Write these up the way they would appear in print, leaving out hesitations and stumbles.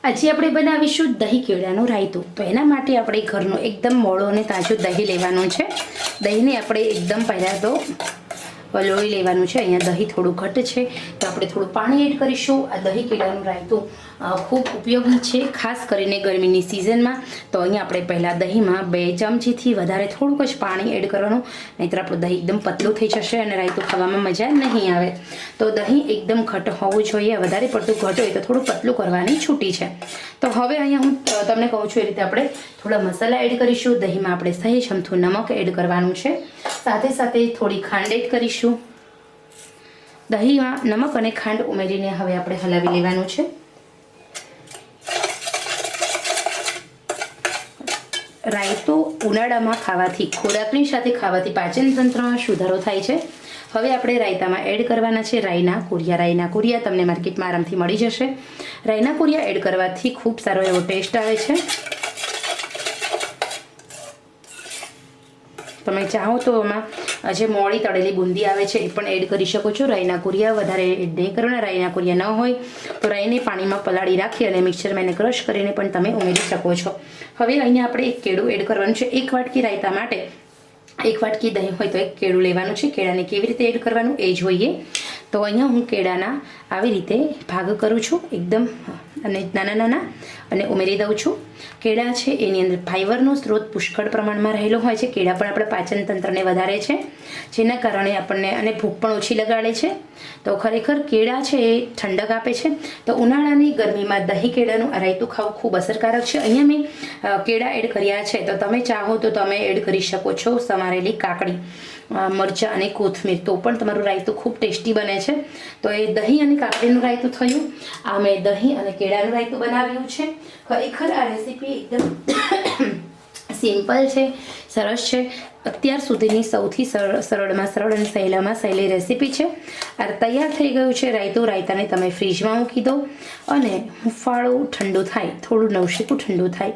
આજે આપણે બનાવીશું દહીં કેળાનું રાયતું. તો એના માટે આપણે ઘરનું એકદમ મોળું અને તાજું દહીં લેવાનું છે. દહીંને આપણે એકદમ પહેલાં તો વલોળી લેવાનું છે. અહીંયા દહીં થોડું ઘટ છે તો આપણે થોડું પાણી એડ કરીશું. આ દહીં કેળાનું રાયતું ખૂબ ઉપયોગી છે, ખાસ કરીને ગરમીની સિઝનમાં. તો અહીંયા આપણે પહેલાં દહીંમાં 2 ચમચીથી વધારે થોડુંક જ પાણી એડ કરવાનું, નહીંતર આપણું દહીં એકદમ પતલું થઈ જશે અને રાયતું ખાવામાં મજા નહીં આવે. તો દહીં એકદમ ઘટ હોવું જોઈએ. વધારે પડતું ઘટ હોય તો થોડું પતલું કરવાની છૂટી છે. તો હવે અહીંયા હું તમને કહું છું એ રીતે આપણે થોડા મસાલા એડ કરીશું. દહીંમાં આપણે સહેજ અમથું નમક એડ કરવાનું છે, સાથે સાથે થોડી ખાંડ એડ કરીશું. દહીંમાં નમક અને ખાંડ ઉમેરીને હવે આપણે હલાવી લેવાનું છે. રાયતું ઉનાળામાં ખાવાથી, ખોરાકની સાથે ખાવાથી પાચન તંત્રમાં સુધારો થાય છે. હવે આપણે રાયતામાં એડ કરવાના છે રાઈના કુરિયા. રાઈના કુરિયા તમને માર્કેટમાં આરામથી મળી જશે. રાઈના કુરિયા એડ કરવાથી ખૂબ સારો એવો ટેસ્ટ આવે છે. તમે ચાહો તો એમાં જે મોળી તળેલી બુંદી આવે છે એ પણ એડ કરી શકો છો. રાઈના કુરિયા વધારે એડ નહીં કરવાના. રાઈના કુરિયા ન હોય તો રાઈને પાણીમાં પલાળી રાખી અને મિક્સરમાં એને ક્રશ કરીને પણ તમે ઉમેરી શકો છો. હવે અહીંયા આપણે એક કેળું એડ કરવાનું છે. 1 વાટકી રાયતા માટે 1 વાટકી દહીં હોય તો 1 કેળું લેવાનું છે. કેળાને કેવી રીતે એડ કરવાનું એ જોઈએ. તો અહીંયા હું કેળાના આવી રીતે ભાગ કરું છું એકદમ અને નાના અને ઉમેરી દઉં છું. કેળા છે એની અંદર ફાઈબરનો સ્ત્રોત પુષ્કળ પ્રમાણમાં રહેલો હોય છે. કેળા પણ આપણા પાચન તંત્રને વધારે છે, જેના કારણે આપણને અને ભૂખ પણ ઓછી લગાડે છે. તો ખરેખર કેળા છે એ ઠંડક આપે છે. તો ઉનાળાની ગરમીમાં દહીં કેળાનું રાયતું ખાવું ખૂબ અસરકારક છે. અહીંયા મેં કેળા એડ કર્યા છે, તો તમે ચાહો તો તમે એડ કરી શકો છો સમારેલી કાકડી, મરચાં અને કોથમીર, તો પણ તમારું રાયતું ખૂબ ટેસ્ટી બને છે. તો એ દહીં અને કાકડીનું રાયતું થયું. આ મેં દહીં અને કેળાનું રાયતું બનાવ્યું છે. ખરેખર આ રેસીપી એકદમ સિમ્પલ છે, સરસ છે. અત્યાર સુધીની સૌથી સરળમાં સરળ અને સહેલામાં સહેલી રેસીપી છે. આ તૈયાર થઈ ગયું છે રાયતું. રાયતાને તમે ફ્રીજમાં મૂકી દો અને હુંફાળું ઠંડુ થાય, થોડું નવશેકું ઠંડુ થાય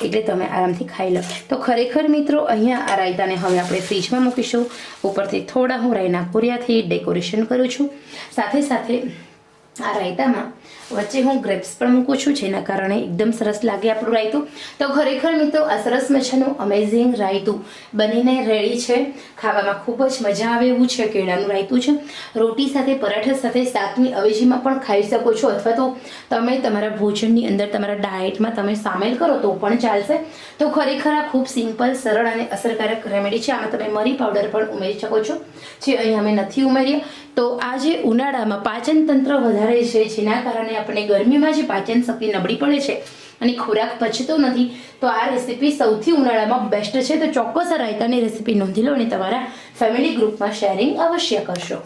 એટલે તમે આરામથી ખાઈ લો. તો ખરેખર મિત્રો અહીંયા આ રાયતાને હવે આપણે ફ્રીજમાં મૂકીશું. ઉપરથી થોડા હું રાઈના કુરિયાથી ડેકોરેશન કરું છું. સાથે સાથે આ રાયતામાં વચ્ચે હું ગ્રેપ્સ પણ મૂકું છું, જેના કારણે એકદમ સરસ લાગે આપણું રાયતું. તો ખરેખર મિત્રો આ સરસ મજાનું અમેઝિંગ રાયતું બનીને રેડી છે. ખાવામાં ખૂબ જ મજા આવે એવું છે. કેળાનું રાયતું છે. રોટી સાથે, પરાઠા સાથે, શાકની અવેજીમાં પણ ખાઈ શકો છો, અથવા તો તમે તમારા ભોજનની અંદર, તમારા ડાયટમાં તમે સામેલ કરો તો પણ ચાલશે. તો ખરેખર આ ખૂબ સિમ્પલ, સરળ અને અસરકારક રેમેડી છે. આમાં તમે મરી પાવડર પણ ઉમેરી શકો છો, જે અહીં અમે નથી ઉમેર્યા. તો આ જે ઉનાળામાં પાચન તંત્ર વધારે છે, જેના કારણે આપણે ગરમીમાં જે પાચન શક્તિ નબળી પડે છે અને ખોરાક પચતો નથી, તો આ રેસીપી સૌથી ઉનાળામાં બેસ્ટ છે. તો ચોક્કસ આ રાયતાની રેસીપી નોંધી લો અને તમારા ફેમિલી ગ્રુપમાં શેરિંગ અવશ્ય કરશો.